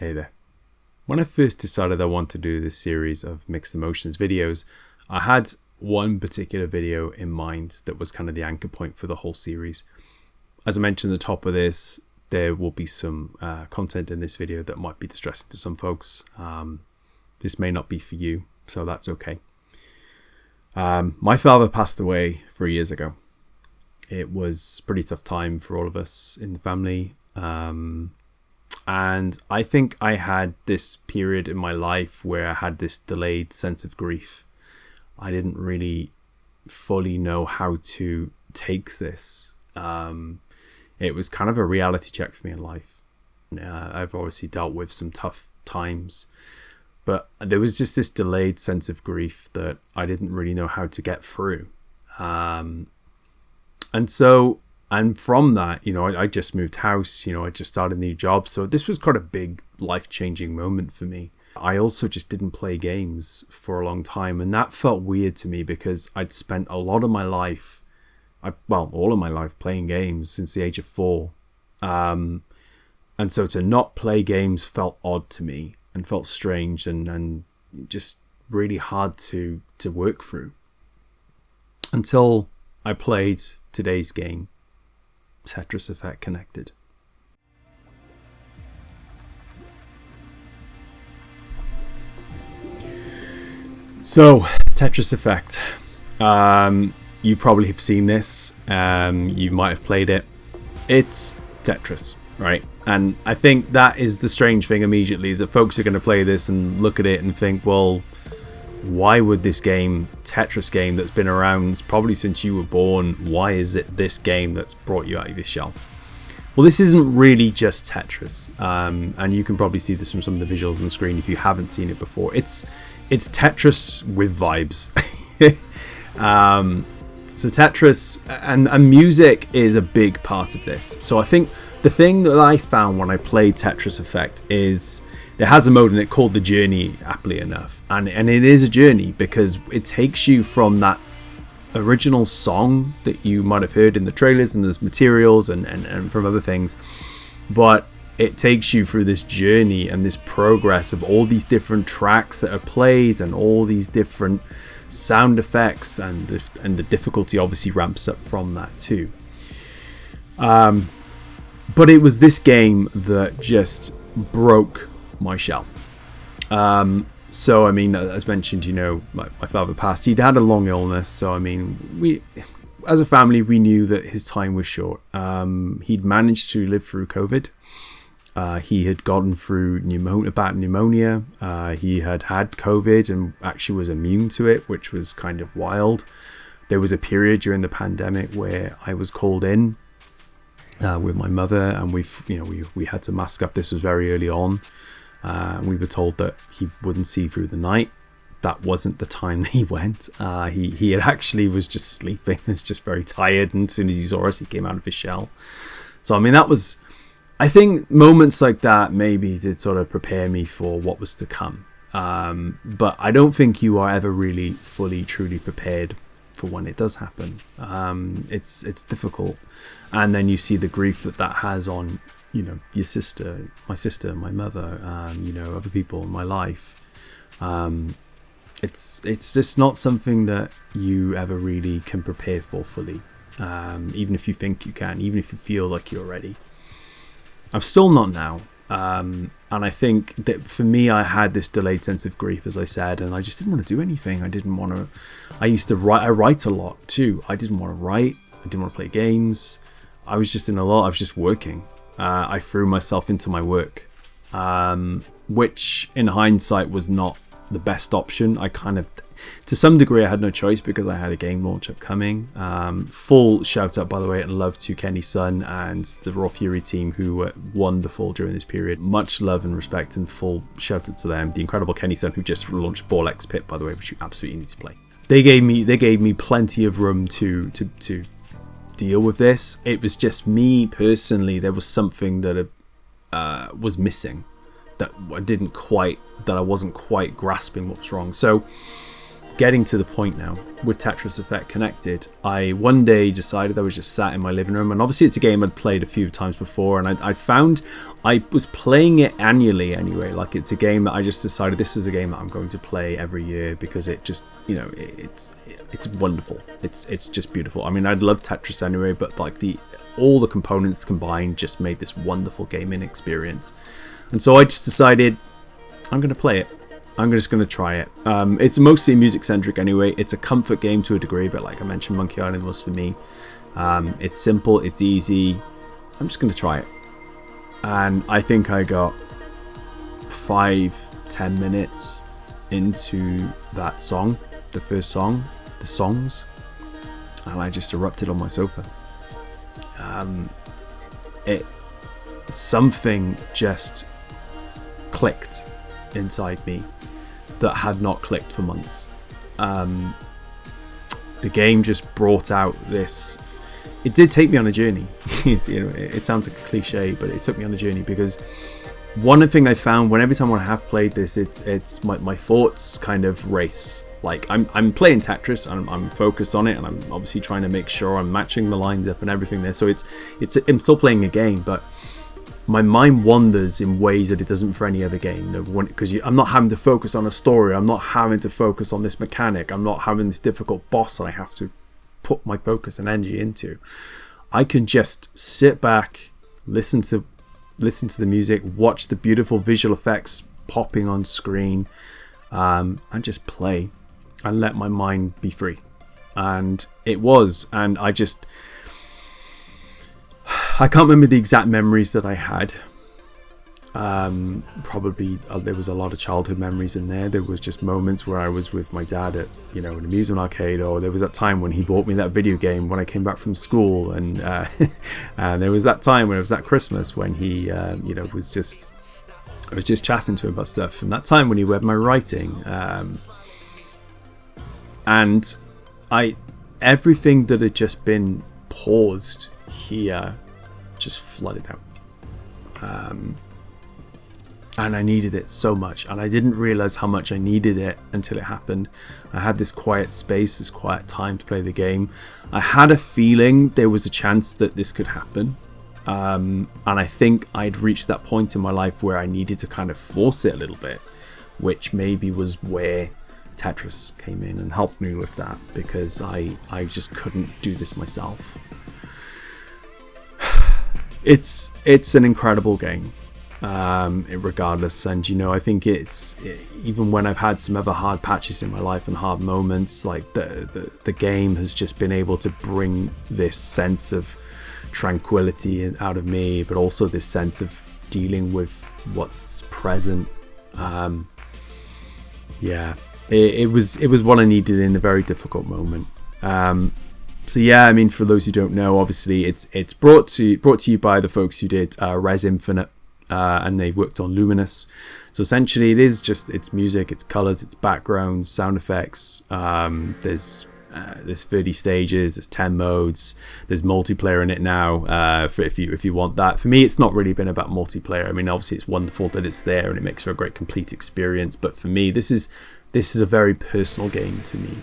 Hey there. When I first decided I wanted to do this series of mixed emotions videos, I had one particular video in mind that was kind of the anchor point for the whole series. As I mentioned at the top of this, there will be some content in this video that might be distressing to some folks. This may not be for you, so that's okay. My father passed away 3 years ago. It was a pretty tough time for all of us in the family. And I think I had this period in my life where I had this delayed sense of grief. I didn't really fully know how to take this. It was kind of a reality check for me in life. I've obviously dealt with some tough times, but there was just this delayed sense of grief that I didn't really know how to get through. And from that, I just moved house, I just started a new job. So this was quite a big life-changing moment for me. I also just didn't play games for a long time. And that felt weird to me because I'd spent a lot of my life, all of my life playing games since the age of 4. And so to not play games felt odd to me and felt strange and just really hard to work through. Until I played today's game, Tetris Effect Connected. So, Tetris Effect. You probably have seen this. You might have played it. It's Tetris, right? And I think that is the strange thing immediately, is that folks are going to play this and look at it and think, well, why would this game, Tetris game that's been around probably since you were born, why is it this game that's brought you out of your shell? Well, this isn't really just Tetris, and you can probably see this from some of the visuals on the screen if you haven't seen it before. It's Tetris with vibes. So Tetris and music is a big part of this. So I think the thing that I found when I played Tetris Effect is it has a mode in it called the journey, aptly enough. And it is a journey because it takes you from that original song that you might have heard in the trailers and there's materials and from other things. But it takes you through this journey and this progress of all these different tracks that are played and all these different sound effects, and the difficulty obviously ramps up from that too. But it was this game that just broke my shell. So I mean, as mentioned, my father passed. He'd had a long illness, so I mean, we as a family, we knew that his time was short. He'd managed to live through COVID. He had gotten through pneumonia. He had COVID and actually was immune to it, which was kind of wild. There was a period during the pandemic where I was called in with my mother, and we had to mask up. This was very early on. We were told that he wouldn't see through the night. That wasn't the time that he went. He had actually was just sleeping. He was just very tired, and as soon as he saw us, he came out of his shell. So I mean, I think moments like that maybe did sort of prepare me for what was to come. But I don't think you are ever really fully, truly prepared for when it does happen. It's difficult. And then you see the grief that has on, your sister, my mother, other people in my life. It's just not something that you ever really can prepare for fully. Even if you think you can, even if you feel like you're ready. I'm still not now. And I think that for me, I had this delayed sense of grief, as I said, and I just didn't want to do anything. I used to write. I write a lot too. I didn't want to write. I didn't want to play games. I was just I was just working. I threw myself into my work, which in hindsight was not the best option. I kind of, to some degree, I had no choice because I had a game launch upcoming. Full shout out, by the way, and love to Kenny Sun and the Raw Fury team, who were wonderful during this period. Much love and respect, and full shout out to them. The incredible Kenny Sun, who just launched Ball X Pit, by the way, which you absolutely need to play. They gave me plenty of room to deal with this. It was just me personally. There was something that was missing, that I wasn't quite grasping what was wrong. So getting to the point now with Tetris Effect connected. I one day decided, I was just sat in my living room, and obviously it's a game I'd played a few times before, and I found I was playing it annually anyway. Like, it's a game that I just decided this is a game that I'm going to play every year because it just, you know, it's wonderful. It's just beautiful. I mean, I'd love Tetris anyway, but like all the components combined just made this wonderful gaming experience. And so I just decided I'm going to play it. I'm just going to try it. It's mostly music centric anyway. It's a comfort game to a degree, but like I mentioned, Monkey Island was for me. It's simple, it's easy. I'm just going to try it. And I think I got 5-10 minutes into that song, the first song, the songs, and I just erupted on my sofa. Something just clicked inside me that had not clicked for months. The game just brought out this. It did take me on a journey. It sounds like a cliche, but it took me on a journey, because one thing I found every time I have played this, it's my thoughts kind of race. Like, I'm playing Tetris, and I'm focused on it, and I'm obviously trying to make sure I'm matching the lines up and everything there. So I'm still playing a game, but my mind wanders in ways that it doesn't for any other game. Because I'm not having to focus on a story. I'm not having to focus on this mechanic. I'm not having this difficult boss that I have to put my focus and energy into. I can just sit back, listen to the music, watch the beautiful visual effects popping on screen, and just play and let my mind be free. And it was, and I can't remember the exact memories that I had. Probably there was a lot of childhood memories in there. There was just moments where I was with my dad at, an amusement arcade, or there was that time when he bought me that video game when I came back from school, and and there was that time when it was that Christmas when he, I was just chatting to him about stuff, and that time when he read my writing, and everything that had just been paused here just flooded out, and I needed it so much, and I didn't realize how much I needed it until it happened. I had this quiet space, this quiet time to play the game. I had a feeling there was a chance that this could happen, and I think I'd reached that point in my life where I needed to kind of force it a little bit, which maybe was where Tetris came in and helped me with that, because I just couldn't do this myself. It's an incredible game, regardless, and I think even when I've had some other hard patches in my life and hard moments, like the game has just been able to bring this sense of tranquility out of me, but also this sense of dealing with what's present. It was what I needed in a very difficult moment. So yeah, I mean, for those who don't know, obviously it's brought to you by the folks who did Rez Infinite, and they worked on Luminous. So essentially, it's music, it's colors, it's backgrounds, sound effects. There's 30 stages, there's 10 modes, there's multiplayer in it now. For if you want that. For me, it's not really been about multiplayer. I mean, obviously, it's wonderful that it's there and it makes for a great complete experience. But for me, this is a very personal game to me.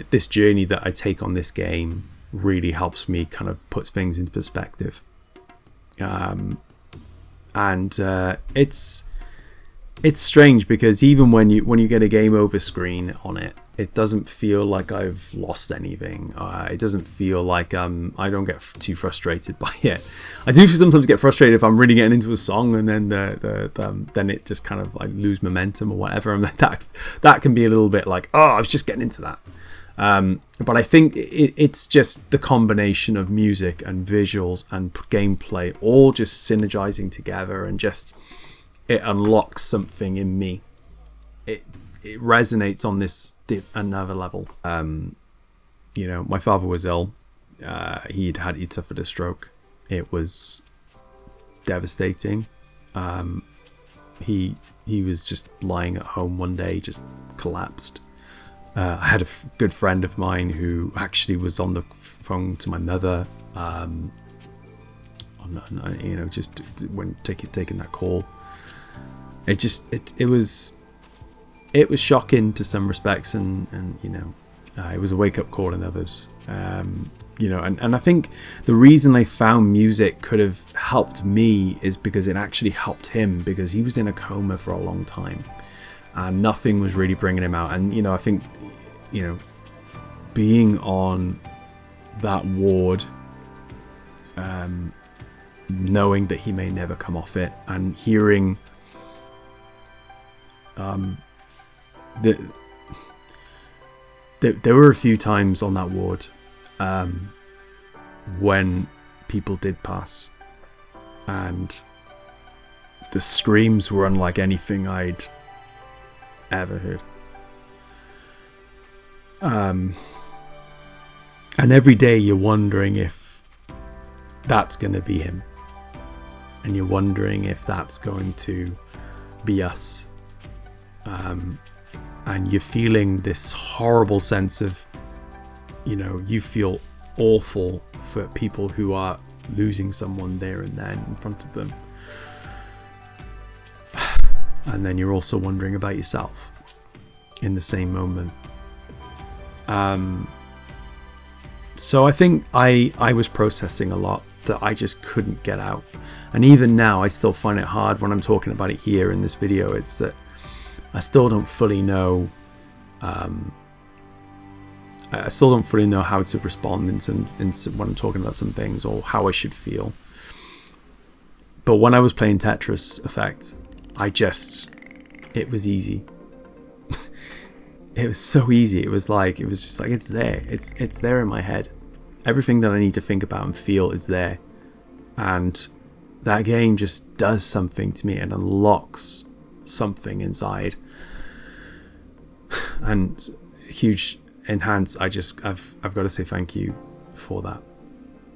This journey that I take on this game really helps me kind of put things into perspective, and it's strange because even when you get a game over screen on it, it doesn't feel like I've lost anything. It doesn't feel like I don't get too frustrated by it. I do sometimes get frustrated if I'm really getting into a song and then then it just kind of, I lose momentum or whatever, and that can be a little bit like, I was just getting into that. But I think it's just the combination of music and visuals and gameplay all just synergizing together, and just it unlocks something in me. It resonates on this another level. My father was ill. He'd suffered a stroke. It was devastating. He was just lying at home one day, just collapsed. I had a good friend of mine who actually was on the phone to my mother. Just when taking that call. It was. it was shocking to some respects, and you know, it was a wake-up call in others. You know, and I think the reason I found music could have helped me is because it actually helped him, because he was in a coma for a long time and nothing was really bringing him out. And you know, I think, you know, being on that ward, knowing that he may never come off it, and hearing there were a few times on that ward when people did pass, and the screams were unlike anything I'd ever heard. And every day you're wondering if that's going to be him, and you're wondering if that's going to be us, and you're feeling this horrible sense of, you know, you feel awful for people who are losing someone there and then in front of them, and then you're also wondering about yourself in the same moment. So I think I was processing a lot that I just couldn't get out, and even now I still find it hard when I'm talking about it here in this video. It's that I still don't fully know how to respond when I'm talking about some things, or how I should feel. But when I was playing Tetris Effect, it was easy. It was so easy. It was just like it's there. It's there in my head. Everything that I need to think about and feel is there. And that game just does something to me and unlocks something inside. And huge enhance. I've got to say thank you for that.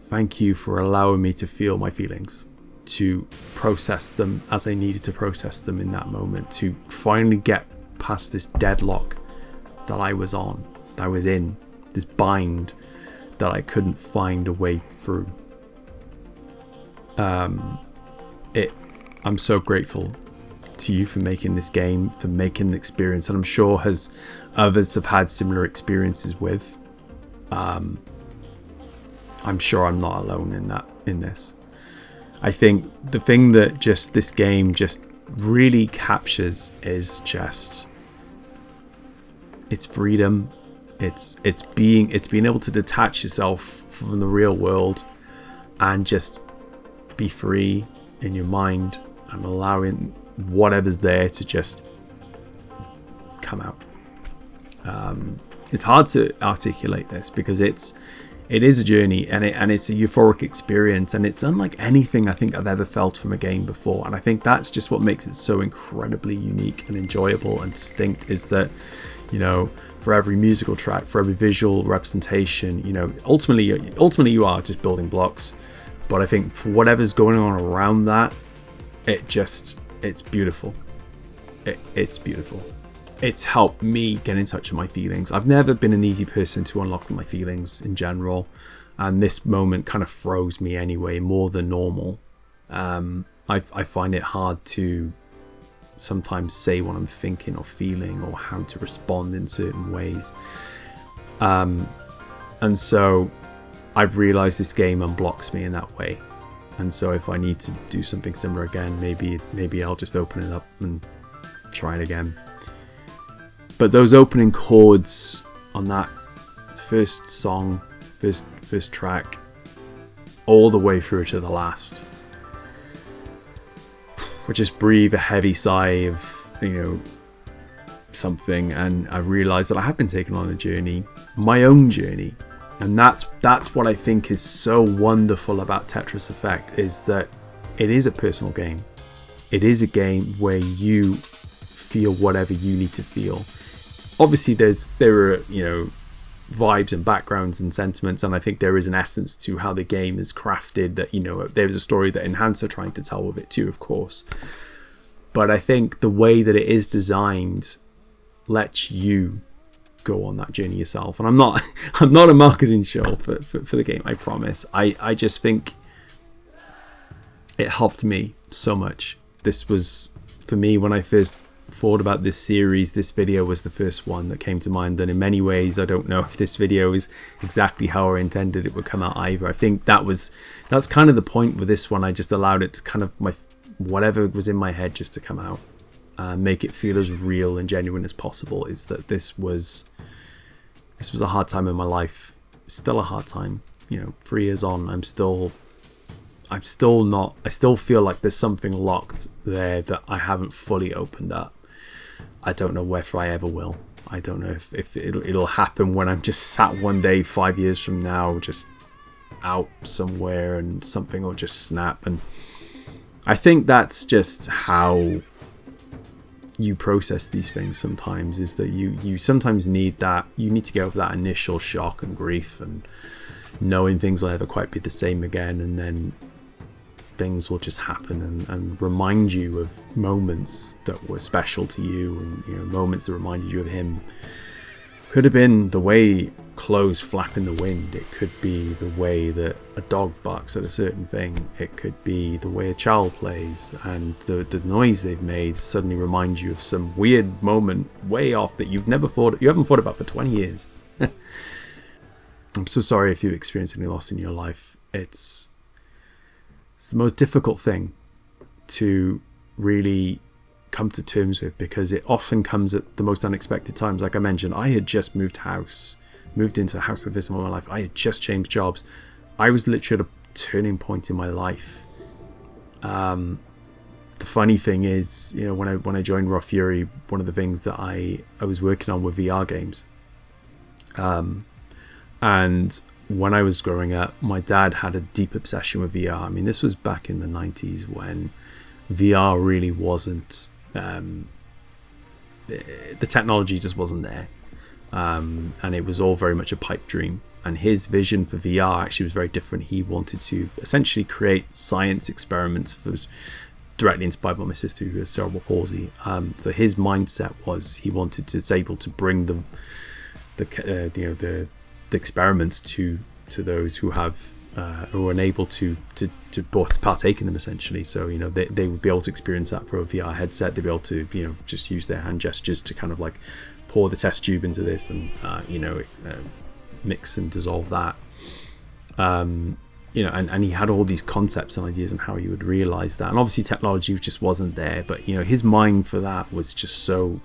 Thank you for allowing me to feel my feelings, to process them as I needed to process them in that moment, to finally get past this deadlock that I was in, this bind that I couldn't find a way through. I'm so grateful to you for making this game, for making the experience, and I'm sure others have had similar experiences with. I'm sure I'm not alone in this. I think the thing that this game really captures is just its freedom. It's being able to detach yourself from the real world and just be free in your mind and allowing whatever's there to just come out. It's hard to articulate this because it is a journey, and it's a euphoric experience, and it's unlike anything I think I've ever felt from a game before. And I think that's just what makes it so incredibly unique and enjoyable and distinct, is that, you know, for every musical track, for every visual representation, you know, ultimately you are just building blocks. But I think for whatever's going on around that, it's beautiful. It's beautiful. It's helped me get in touch with my feelings. I've never been an easy person to unlock my feelings in general, and this moment kind of froze me anyway, more than normal. I find it hard to sometimes say what I'm thinking or feeling, or how to respond in certain ways. And so I've realized this game unblocks me in that way. And so if I need to do something similar again, maybe I'll just open it up and try it again. But those opening chords on that first song, first track, all the way through to the last, would just breathe a heavy sigh of, you know, something. And I realized that I have been taken on a journey, my own journey. And that's what I think is so wonderful about Tetris Effect, is that it is a personal game. It is a game where you feel whatever you need to feel. Obviously there are, you know, vibes and backgrounds and sentiments, and I think there is an essence to how the game is crafted, that, you know, there's a story that Enhancer trying to tell with it too, of course. But I think the way that it is designed lets you go on that journey yourself. And I'm not a marketing shill for the game, I promise. I just think it helped me so much. This was, for me, when I first thought about this series, this video was the first one that came to mind. And in many ways, I don't know if this video is exactly how I intended it would come out either. I think that's kind of the point with this one. I just allowed it to kind of whatever was in my head just to come out, make it feel as real and genuine as possible. Is that this was a hard time in my life. Still a hard time. 3 years on, I still feel like there's something locked there that I haven't fully opened up. I don't know whether I ever will. I don't know if it'll happen when I'm just sat one day 5 years from now, just out somewhere and something will just snap. And I think that's just how you process these things sometimes, is that you sometimes need that. You need to get over that initial shock and grief and knowing things will never quite be the same again, and then things will just happen and remind you of moments that were special to you, and moments that reminded you of him. Could have been the way clothes flap in the wind. It could be the way that a dog barks at a certain thing. It could be the way a child plays, and the noise they've made suddenly reminds you of some weird moment way off that you haven't thought about for 20 years. I'm so sorry if you've experienced any loss in your life. It's the most difficult thing to really come to terms with, because it often comes at the most unexpected times. Like I mentioned, I had just moved into a house for the first time in my life. I had just changed jobs. I was literally at a turning point in my life. The funny thing is, when I joined Raw Fury, one of the things that I was working on were VR games. And when I was growing up, my dad had a deep obsession with VR. I mean, this was back in the 90s when VR really wasn't, the technology just wasn't there. And it was all very much a pipe dream. And his vision for VR actually was very different. He wanted to essentially create science experiments, directly inspired by my sister who has cerebral palsy. So his mindset was he wanted to able to bring the experiments to those who have who are unable to partake in them, essentially. So they would be able to experience that for a VR headset. They'd be able to just use their hand gestures to kind of like pour the test tube into this and mix and dissolve that. And he had all these concepts and ideas on how you would realize that. And obviously technology just wasn't there, but his mind for that was just so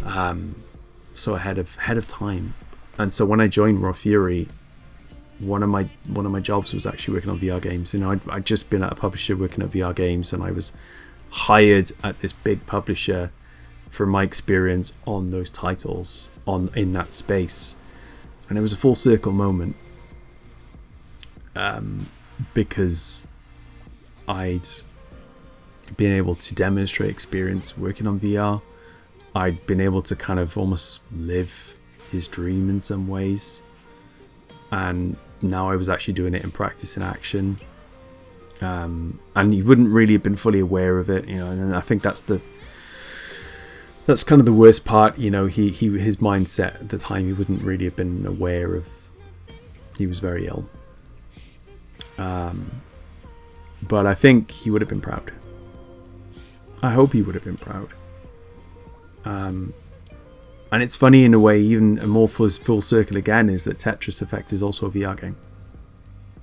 ahead of time. And so when I joined Raw Fury, one of my jobs was actually working on VR games. I'd just been at a publisher working at VR games, and I was hired at this big publisher for my experience on those titles in that space. And it was a full circle moment, because I'd been able to demonstrate experience working on VR. I'd been able to kind of almost live his dream in some ways, and now I was actually doing it in practice, in action, and he wouldn't really have been fully aware of it, and I think that's kind of the worst part. His mindset at the time, he wouldn't really have been aware of. He was very ill, but I think he would have been proud. I hope he would have been proud. And it's funny in a way, even a more full circle again, is that Tetris Effect is also a VR game.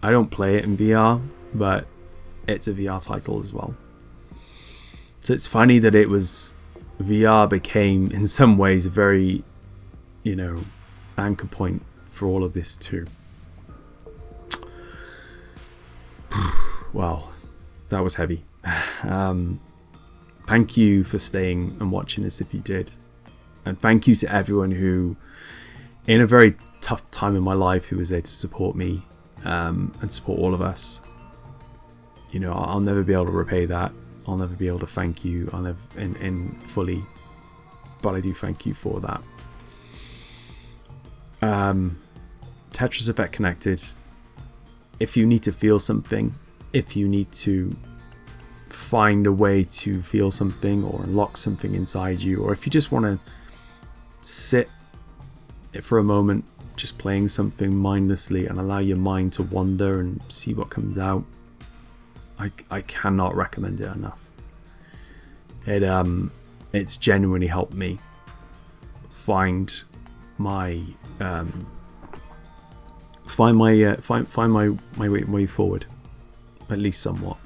I don't play it in VR, but it's a VR title as well. So it's funny that VR became in some ways a very, anchor point for all of this too. Wow, that was heavy. Thank you for staying and watching this if you did. And thank you to everyone who, in a very tough time in my life, who was there to support me and support all of us. I'll never be able to repay that. I'll never be able to thank you. I'll never in fully, but I do thank you for that. Tetris Effect Connected. If you need to feel something, if you need to find a way to feel something or unlock something inside you, or if you just want to sit for a moment just playing something mindlessly and allow your mind to wander and see what comes out, I cannot recommend it enough. It it's genuinely helped me find my way forward, at least somewhat.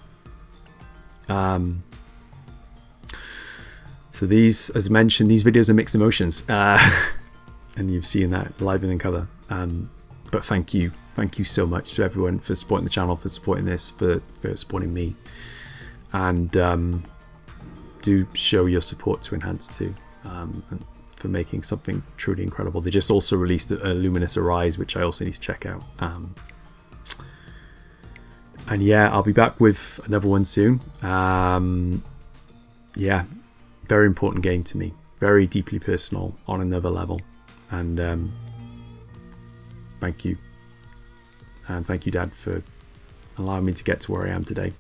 So these, as mentioned, these videos are mixed emotions, and you've seen that live in the cover. But thank you so much to everyone for supporting the channel, for supporting this, for supporting me, and do show your support to Enhance too, and for making something truly incredible. They just also released a Luminous Arise, which I also need to check out. And yeah, I'll be back with another one soon. Yeah, very important game to me, very deeply personal on another level, and thank you. And thank you, Dad, for allowing me to get to where I am today.